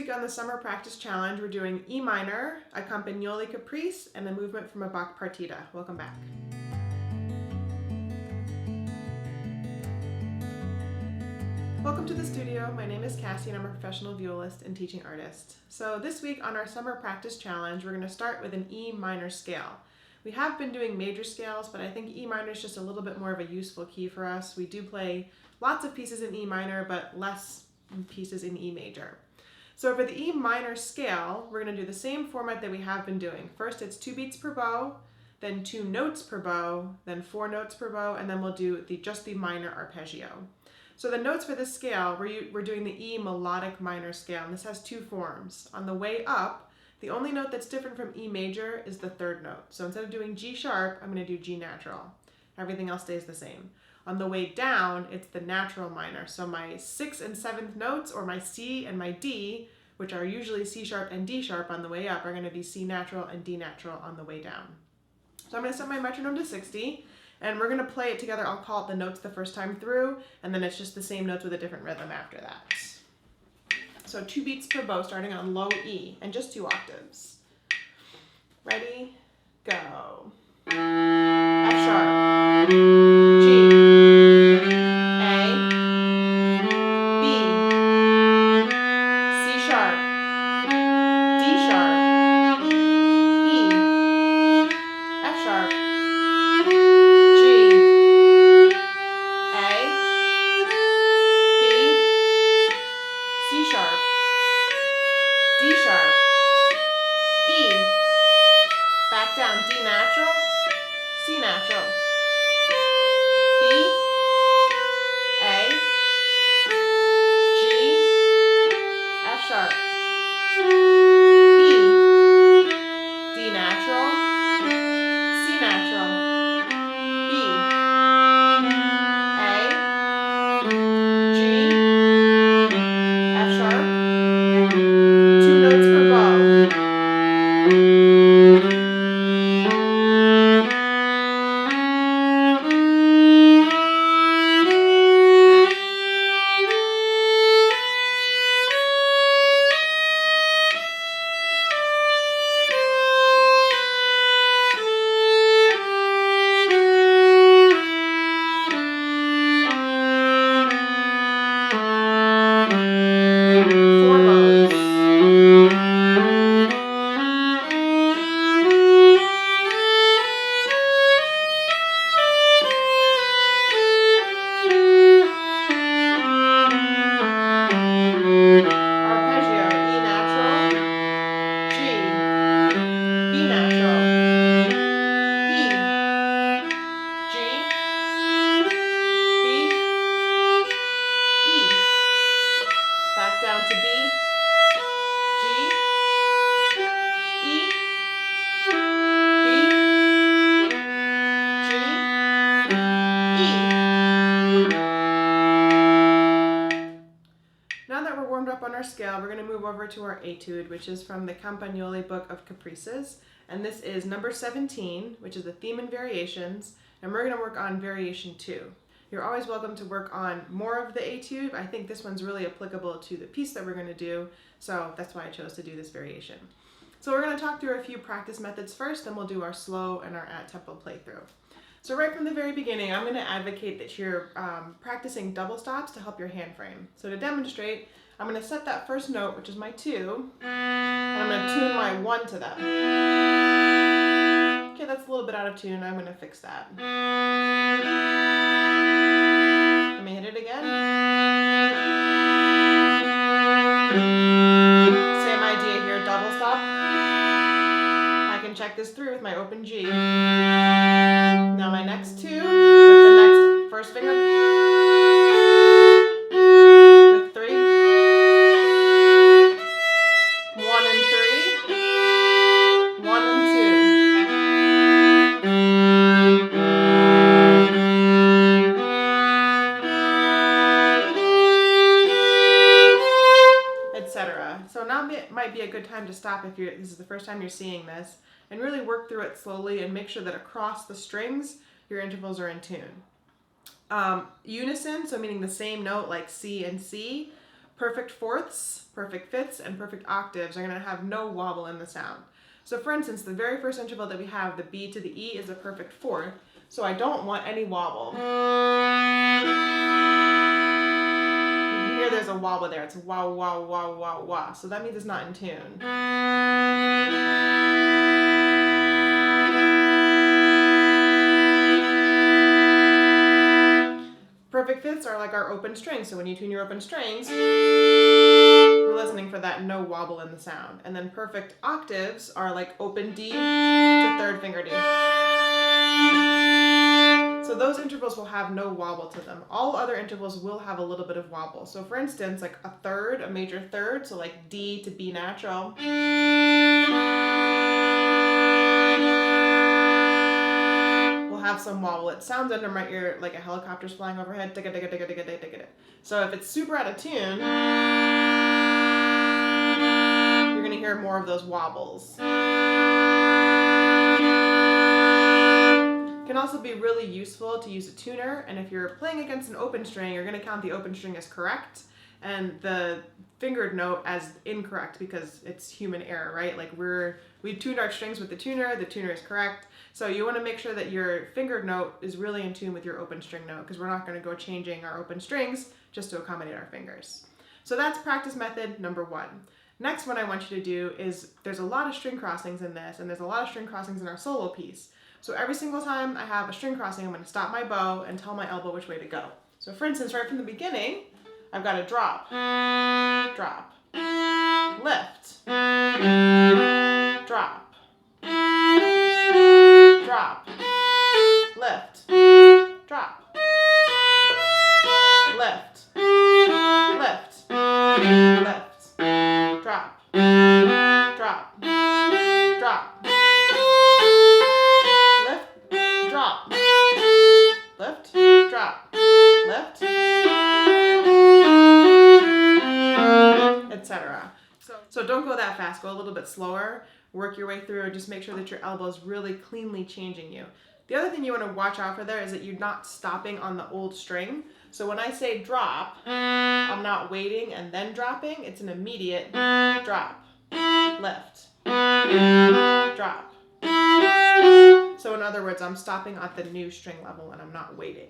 week on the Summer Practice Challenge, we're doing E minor, a Campagnoli Caprice, and a movement from a Bach Partita. Welcome back. Welcome to the studio. My name is Cassie and I'm a professional violist and teaching artist. So this week on our Summer Practice Challenge, we're going to start with an E minor scale. We have been doing major scales, but I think E minor is just a little bit more of a useful key for us. We do play lots of pieces in E minor, but less pieces in E major. So for the E minor scale, we're going to do the same format that we have been doing. First it's 2 beats per bow, then 2 notes per bow, then 4 notes per bow, and then we'll do just the minor arpeggio. So the notes for this scale, we're doing the E melodic minor scale, and this has 2 forms. On the way up, the only note that's different from E major is the 3rd note. So instead of doing G sharp, I'm going to do G natural. Everything else stays the same. On the way down, it's the natural minor. So my 6th and 7th notes, or my C and my D, which are usually C sharp and D sharp on the way up, are going to be C natural and D natural on the way down. So I'm going to set my metronome to 60, and we're going to play it together. I'll call it the notes the first time through, and then it's just the same notes with a different rhythm after that. So 2 beats per bow starting on low E, and just 2 octaves. Ready, go. F sharp, G, A, B, C sharp, D sharp, E, F sharp, G, A, B, C sharp, D sharp, E, back down, D natural, C natural, B, A, G, F sharp, E, D natural, C natural, B, A, G, F sharp, 2 notes per bow. Down to B, G, E, B, G, E. Now that we're warmed up on our scale, we're going to move over to our etude, which is from the Campagnoli Book of Caprices. And this is number 17, which is the theme and variations. And we're going to work on variation 2. You're always welcome to work on more of the etude. I think this one's really applicable to the piece that we're going to do, so that's why I chose to do this variation. So we're going to talk through a few practice methods first, then we'll do our slow and our at-tempo playthrough. So right from the very beginning, I'm going to advocate that you're practicing double stops to help your hand frame. So to demonstrate, I'm going to set that first note, which is my 2, and I'm going to tune my 1 to that. Okay, that's a little bit out of tune. I'm going to fix that. Let me hit it again. Same idea here, double stop. I can check this through with my open G. Now my next 2 with the next first finger. With 3. 1 and 3. 1 and 2. Etc. So now might be a good time to stop if this is the first time you're seeing this, and really work through it slowly and make sure that across the strings your intervals are in tune. Unison, so meaning the same note like C and C, Perfect fourths, perfect fifths, and perfect octaves are going to have no wobble in the sound. So for instance, the very first interval that we have, the B to the E, is a perfect fourth, so I don't want any wobble. You can hear there's a wobble there. It's wah, wah, wah, wah, wah. So that means it's not in tune. Perfect fifths are like our open strings. So when you tune your open strings, we're listening for that no wobble in the sound. And then perfect octaves are like open D to third finger D. So those intervals will have no wobble to them. All other intervals will have a little bit of wobble. So for instance, like a third, a major third, so like D to B natural, will have some wobble. It sounds under my ear like a helicopter's flying overhead. Digga, digga, digga, digga, digga, digga. So if it's super out of tune, you're going to hear more of those wobbles. It can also be really useful to use a tuner, and if you're playing against an open string, you're going to count the open string as correct and the fingered note as incorrect because it's human error, right? Like we tuned our strings with the tuner is correct. So you want to make sure that your fingered note is really in tune with your open string note, because we're not going to go changing our open strings just to accommodate our fingers. So that's practice method number 1. Next one I want you to do is, there's a lot of string crossings in this, and there's a lot of string crossings in our solo piece. So every single time I have a string crossing, I'm going to stop my bow and tell my elbow which way to go. So for instance, right from the beginning, I've got a drop, drop, lift, drop, drop, lift, drop, lift, lift, lift, drop, drop, drop, lift, drop, lift, drop, lift, etc. So don't go that fast, go a little bit slower, work your way through, and just make sure that your elbow is really cleanly changing you. The other thing you want to watch out for there is that you're not stopping on the old string. So when I say drop, I'm not waiting and then dropping, it's an immediate drop, lift, drop. So in other words, I'm stopping at the new string level and I'm not waiting.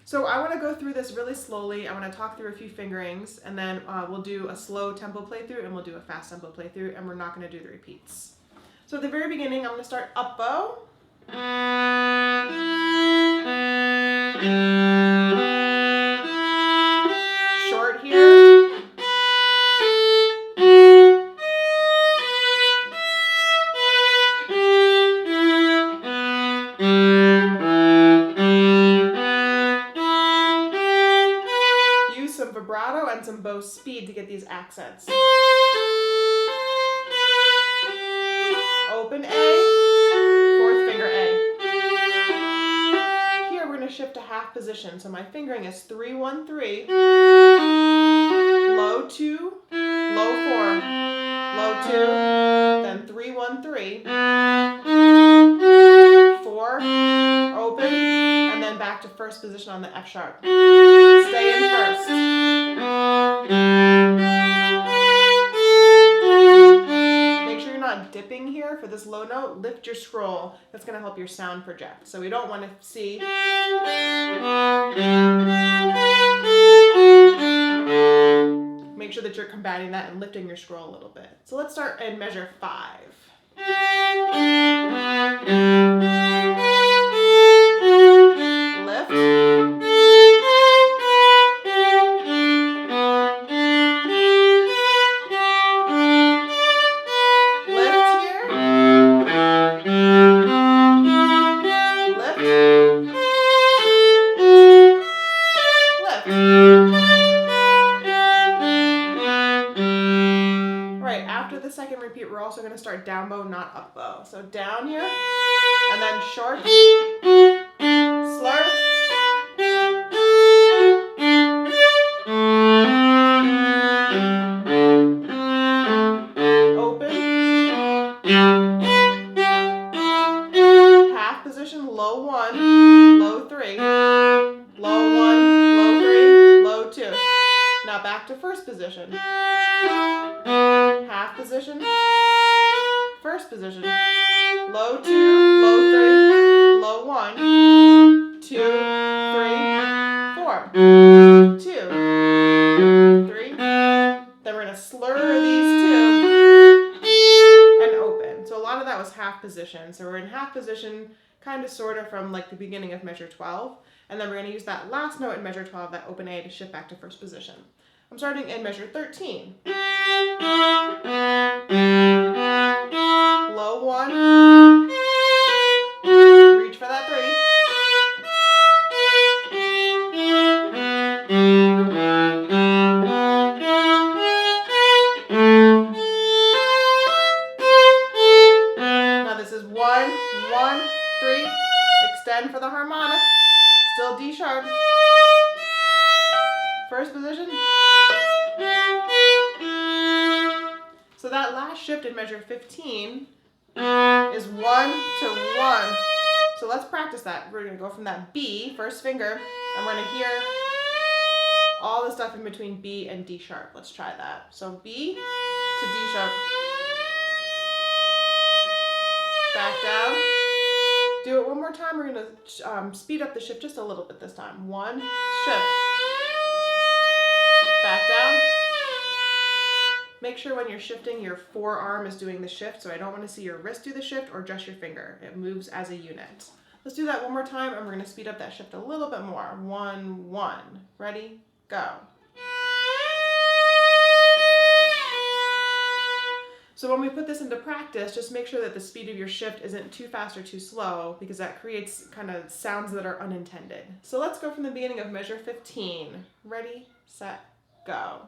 So I want to go through this really slowly. I want to talk through a few fingerings, and then we'll do a slow tempo playthrough and we'll do a fast tempo playthrough, and we're not going to do the repeats. So at the very beginning, I'm going to start up bow. Short here. Vibrato and some bow speed to get these accents. Open A, fourth finger A. Here we're going to shift to half position. So my fingering is 3, 1, 3, low 2, low 4, low 2, then 3, 1, 3, 4, open, and then back to first position on the F sharp. Stay in first. Make sure you're not dipping here for this low note. Lift your scroll. That's going to help your sound project. So we don't want to see. Make sure that you're combating that and lifting your scroll a little bit. So let's start in measure 5. Lift. We're also going to start down bow, not up bow. So down here, and then short, slur, open, half position, low 1, low 3, low 1, low 3, low 2. Now back to first position. position, half position, first position, low 2, low 3, low 1, 2, 3, 4, 2, 3. Then we're going to slur these two and open. So a lot of that was half position. So we're in half position, kind of sort of from like the beginning of measure 12. And then we're going to use that last note in measure 12, that open A, to shift back to first position. I'm starting in measure 13. Low 1. Reach for that 3. Now this is 1, 1, 3. Extend for the harmonic. Still D sharp. First position. So that last shift in measure 15 is 1 to 1. So let's practice that. We're going to go from that B, first finger, and we're going to hear all the stuff in between B and D sharp. Let's try that. So B to D sharp. Back down. Do it one more time. We're going to speed up the shift just a little bit this time. 1, shift. Back down. Make sure when you're shifting, your forearm is doing the shift, so I don't want to see your wrist do the shift or just your finger. It moves as a unit. Let's do that one more time, and we're going to speed up that shift a little bit more. 1, 1. Ready? Go. So when we put this into practice, just make sure that the speed of your shift isn't too fast or too slow, because that creates kind of sounds that are unintended. So let's go from the beginning of measure 15. Ready, set, go.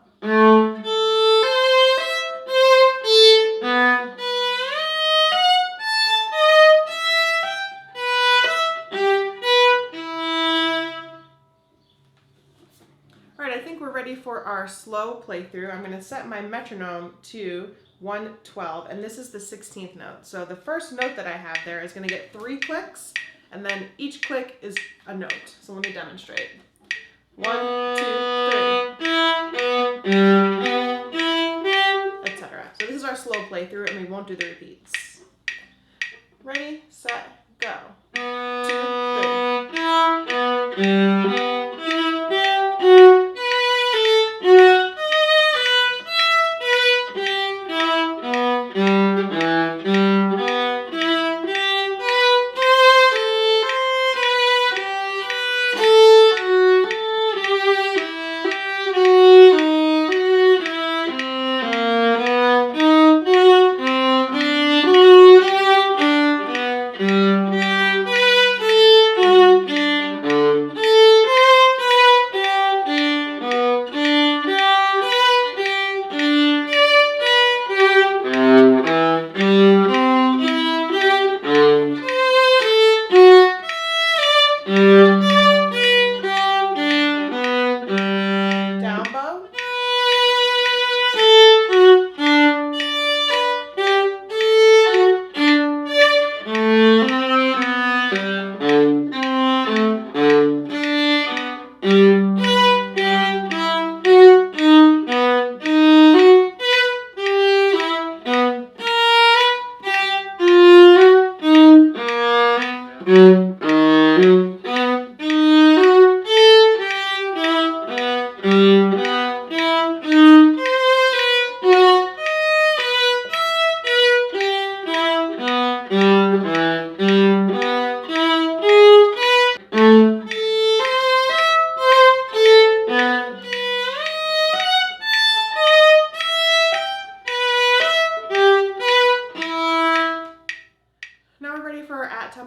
Alright, I think we're ready for our slow playthrough. I'm going to set my metronome to 112, and this is the 16th note. So the first note that I have there is going to get 3 clicks, and then each click is a note. So let me demonstrate. 1, 2, 3, etc. So this is our slow playthrough, and we won't do the repeats. Ready, set, go. 2, 3.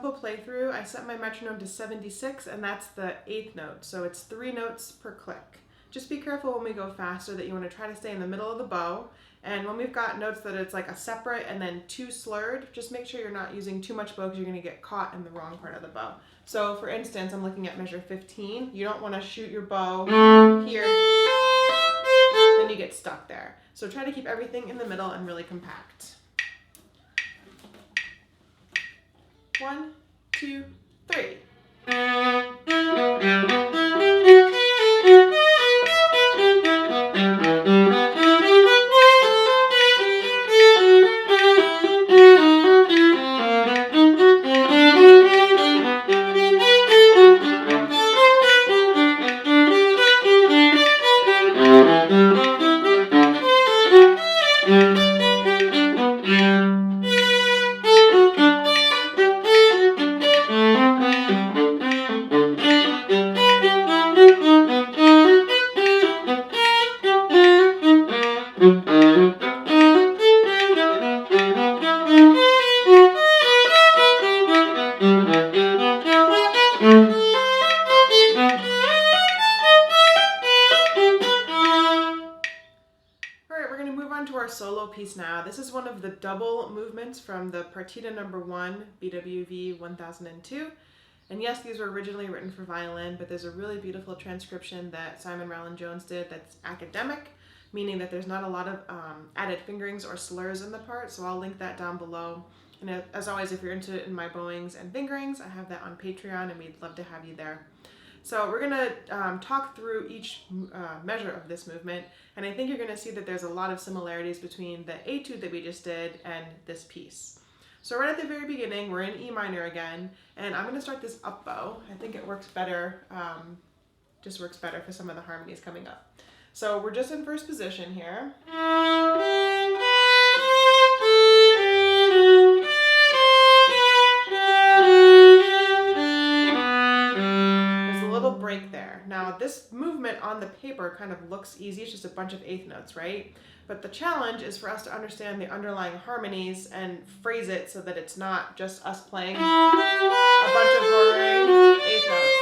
tempo playthrough, I set my metronome to 76, and that's the 8th note, so it's 3 notes per click. Just be careful when we go faster that you want to try to stay in the middle of the bow, and when we've got notes that it's like a separate and then 2 slurred, just make sure you're not using too much bow because you're going to get caught in the wrong part of the bow. So for instance, I'm looking at measure 15. You don't want to shoot your bow here, then you get stuck there. So try to keep everything in the middle and really compact. 1, 2, 3. piece now. This is one of the double movements from the Partita number 1, BWV 1002. And yes, these were originally written for violin, but there's a really beautiful transcription that Simon Rowland-Jones did that's academic, meaning that there's not a lot of added fingerings or slurs in the part, so I'll link that down below. And as always, if you're interested in my bowings and fingerings, I have that on Patreon, and we'd love to have you there. So we're going to talk through each measure of this movement, and I think you're going to see that there's a lot of similarities between the etude that we just did and this piece. So right at the very beginning, we're in E minor again, and I'm going to start this up bow. I think it works better, just works better for some of the harmonies coming up. So we're just in first position here. Break there. Now this movement on the paper kind of looks easy, it's just a bunch of eighth notes, right? But the challenge is for us to understand the underlying harmonies and phrase it so that it's not just us playing a bunch of boring eighth notes.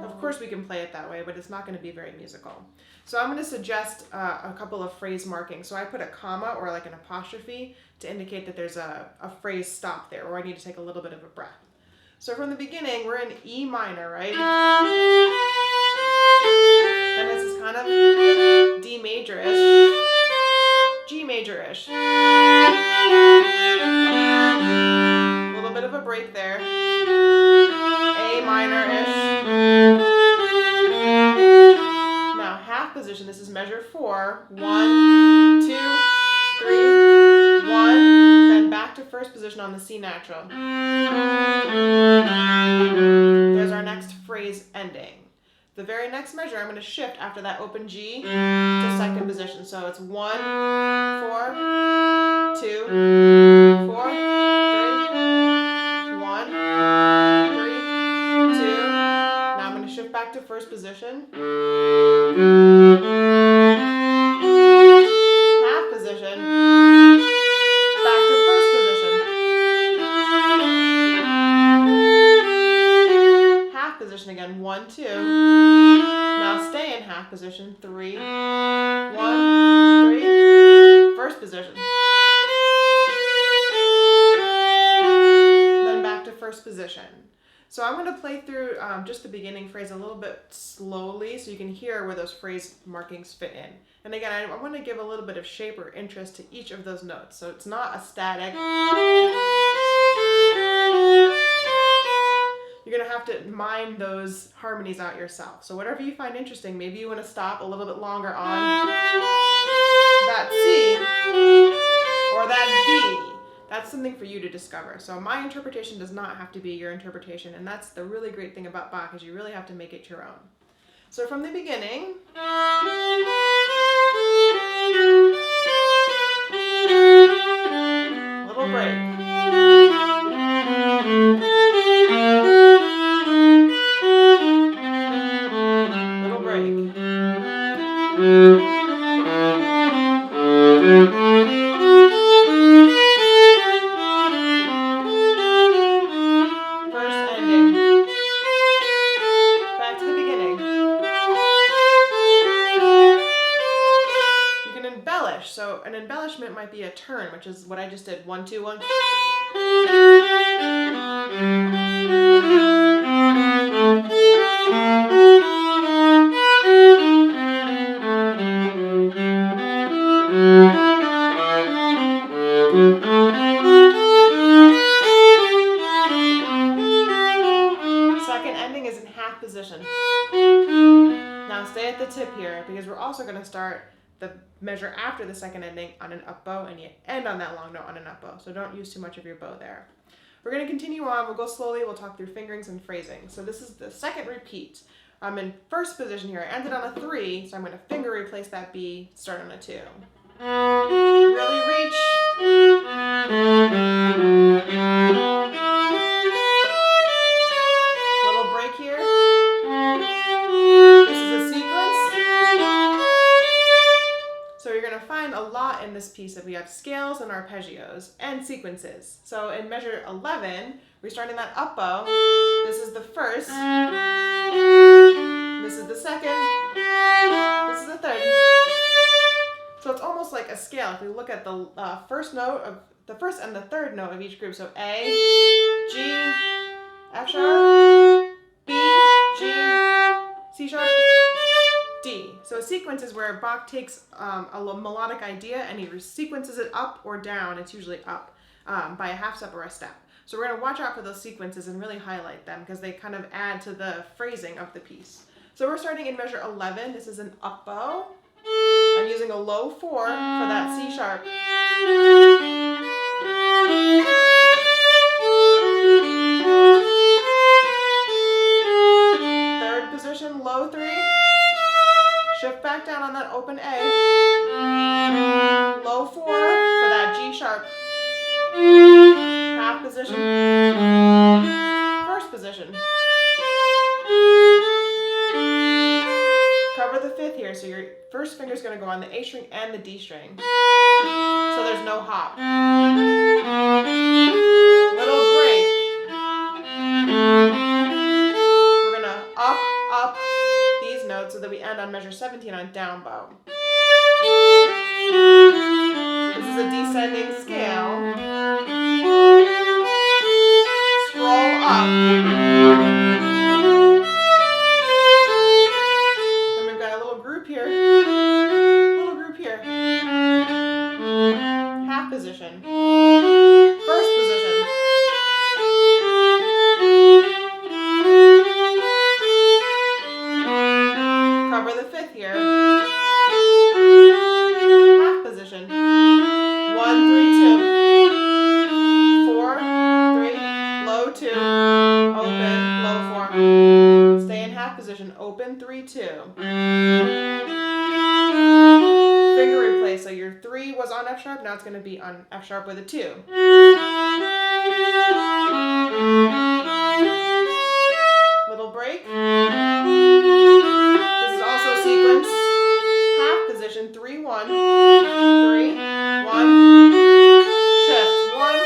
Of course we can play it that way, but it's not going to be very musical. So I'm going to suggest a couple of phrase markings. So I put a comma or like an apostrophe to indicate that there's a phrase stop there, or I need to take a little bit of a breath. So from the beginning, we're in E minor, right? And this is kind of D major-ish, G major-ish. A little bit of a break there. A minor-ish. Now half position, this is measure 4. 1, 2, 3, 1. Then back to first position on the C natural. There's our next phrase ending. The very next measure, I'm going to shift after that open G to second position. So it's 1, 4, 2, 4, 3, 1, 3, 2. Now I'm going to shift back to first position. Half position. Back to first position. Half position again. 1, 2. Now stay in half position. 3, 1, 3. First position. Then back to first position. So I'm going to play through just the beginning phrase a little bit slowly so you can hear where those phrase markings fit in. And again, I want to give a little bit of shape or interest to each of those notes. So it's not a static. You're going to have to mine those harmonies out yourself. So whatever you find interesting, maybe you want to stop a little bit longer on that C or that B. That's something for you to discover. So my interpretation does not have to be your interpretation, and that's the really great thing about Bach, is you really have to make it your own. So from the beginning, little break. Little break. So an embellishment might be a turn, which is what I just did. 1, 2, 1. Second ending is in half position. Now stay at the tip here, because we're also going to start the measure after the second ending on an up bow, and you end on that long note on an up bow. So don't use too much of your bow there. We're going to continue on. We'll go slowly. We'll talk through fingerings and phrasing. So this is the second repeat. I'm in first position here. I ended on a 3, so I'm going to finger replace that B, start on a 2. Really reach. Little break here. This is a sequence. So you're going to find a lot in this piece that we have scales and arpeggios and sequences. So in measure 11, we're starting that up bow. This is the first. This is the second. This is the third. like a scale. If we look at the first and the third note of each group, so A, G, F sharp, B, G, C sharp, D. So a sequence is where Bach takes a melodic idea and he sequences it up or down. It's usually up by a half step or a step. So we're going to watch out for those sequences and really highlight them because they kind of add to the phrasing of the piece. So we're starting in measure 11. This is an up bow. I'm using a low 4 for that C sharp. Third position, low 3. Shift back down on that open A. Low 4 for that G sharp. Half position. First position. Cover the 5th here, so your first finger is going to go on the A string and the D string. So there's no hop. Little break. We're going to up these notes so that we end on measure 17 on down bow. This is a descending scale. Scroll up. Then we've got a little group here. Little group here. Half position. First position. Cover the 5th here. Half position. 1, 3, 2. 4, 3, low 2. Open, low 4. Stay in half position. Open, 3, 2. Finger replace. So your 3 was on F sharp. Now it's going to be on F sharp with a 2. Little break. This is also sequence. Half position. 3, 1. 3, 1. Shift. 1,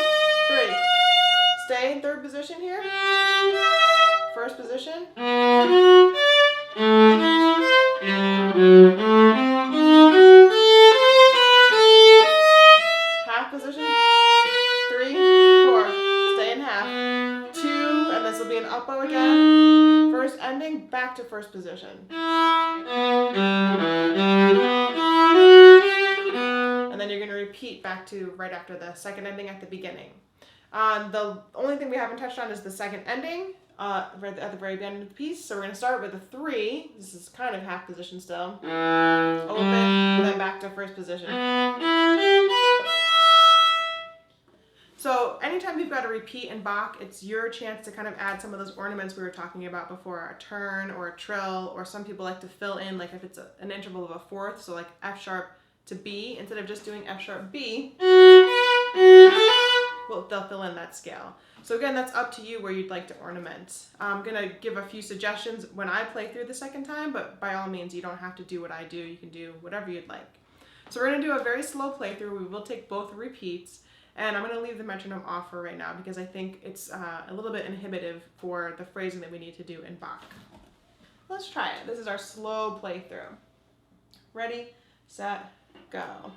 3. Stay in third position here. First position. Half position. 3, 4. Stay in half. 2, and this will be an up bow again. First ending, back to first position. And then you're going to repeat back to right after the second ending at the beginning. The only thing we haven't touched on is the second ending right at the very end of the piece. So we're going to start with a 3. This is kind of half position still. Open, and then back to first position. So anytime you've got a repeat in Bach, it's your chance to kind of add some of those ornaments we were talking about before, a turn or a trill, or some people like to fill in, like if it's an interval of a 4th, so like F sharp to B, instead of just doing F sharp B, well, they'll fill in that scale. So again, that's up to you where you'd like to ornament. I'm going to give a few suggestions when I play through the second time, but by all means, you don't have to do what I do. You can do whatever you'd like. So we're going to do a very slow playthrough. We will take both repeats, and I'm going to leave the metronome off for right now because I think it's a little bit inhibitive for the phrasing that we need to do in Bach. Let's try it. This is our slow playthrough. Ready, set, go.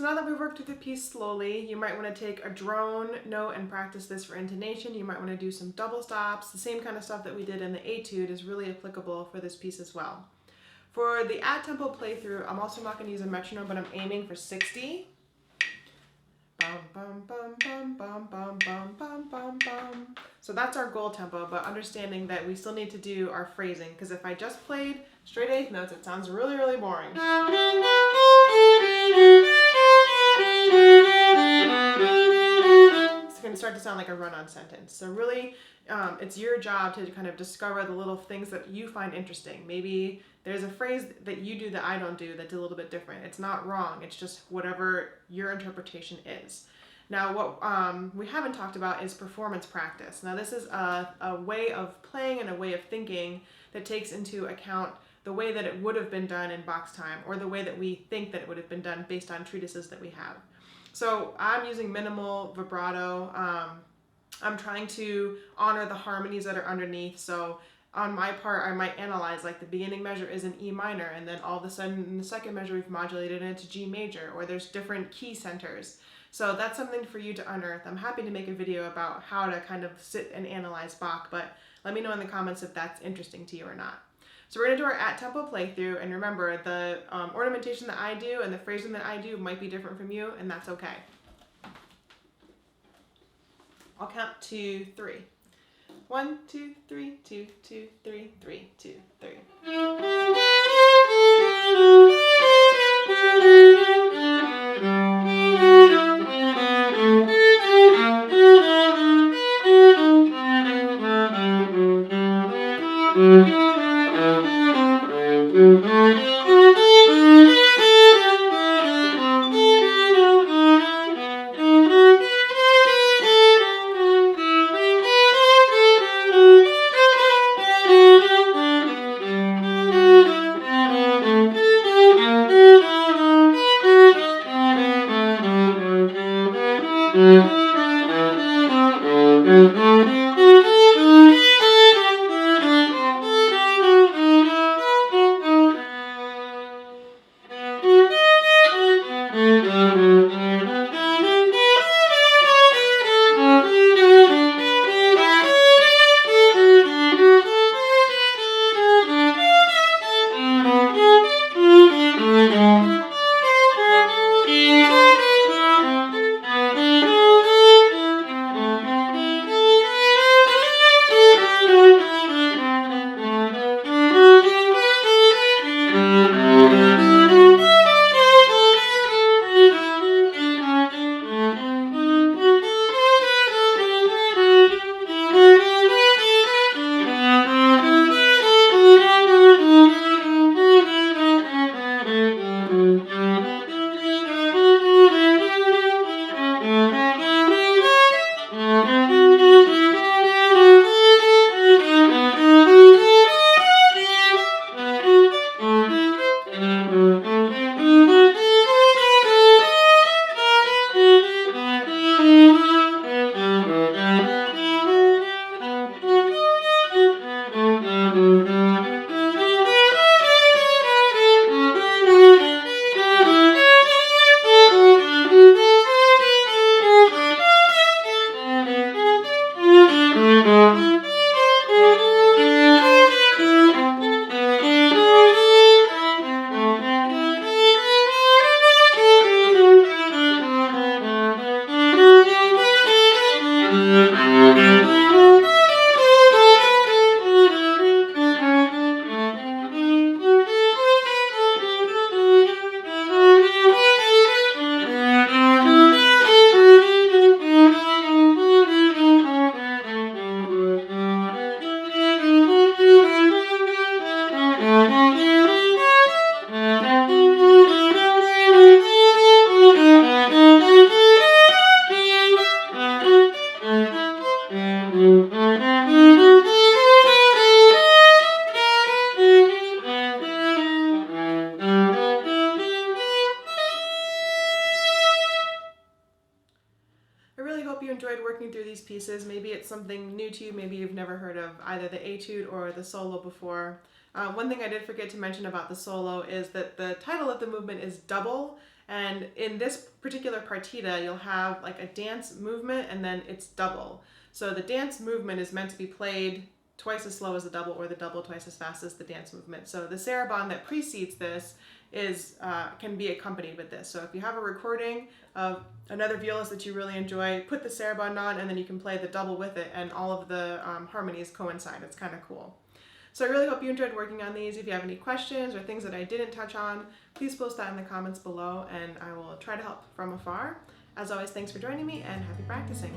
So now that we've worked through the piece slowly, you might want to take a drone note and practice this for intonation. You might want to do some double stops. The same kind of stuff that we did in the etude is really applicable for this piece as well. For the at-tempo playthrough, I'm also not going to use a metronome, but I'm aiming for 60. Bum, bum, bum, bum, bum, bum, bum, bum, bum, bum. So that's our goal tempo, but understanding that we still need to do our phrasing, because if I just played straight eighth notes, it sounds really, really boring. It's going to start to sound like a run-on sentence. So really, it's your job to kind of discover the little things that you find interesting. Maybe there's a phrase that you do that I don't do that's a little bit different. It's not wrong. It's just whatever your interpretation is. Now, what we haven't talked about is performance practice. Now, this is a way of playing and a way of thinking that takes into account the way that it would have been done in Bach's time, or the way that we think that it would have been done based on treatises that we have. So I'm using minimal vibrato. I'm trying to honor the harmonies that are underneath. So on my part, I might analyze, like, the beginning measure is in E minor, and then all of a sudden in the second measure we've modulated it into G major, or there's different key centers. So that's something for you to unearth. I'm happy to make a video about how to kind of sit and analyze Bach, but let me know in the comments if that's interesting to you or not. So we're going to do our at-tempo playthrough, and remember, the ornamentation that I do and the phrasing that I do might be different from you, and that's okay. I'll count to 3. 1, 2, 3, 2, 2, 3, 3, 2, 3. hope you enjoyed working through these pieces. Maybe it's something new to you, maybe you've never heard of either the etude or the solo before. One thing I did forget to mention about the solo is that the title of the movement is double, and in this particular partita you'll have like a dance movement and then it's double. So the dance movement is meant to be played twice as slow as the double, or the double twice as fast as the dance movement. So the saraband that precedes this is can be accompanied with this. So if you have a recording of another violist that you really enjoy, put the saraband on and then you can play the double with it, and all of the harmonies coincide. It's kind of cool. So I really hope you enjoyed working on these. If you have any questions or things that I didn't touch on, please post that in the comments below and I will try to help from afar. As always, thanks for joining me and happy practicing.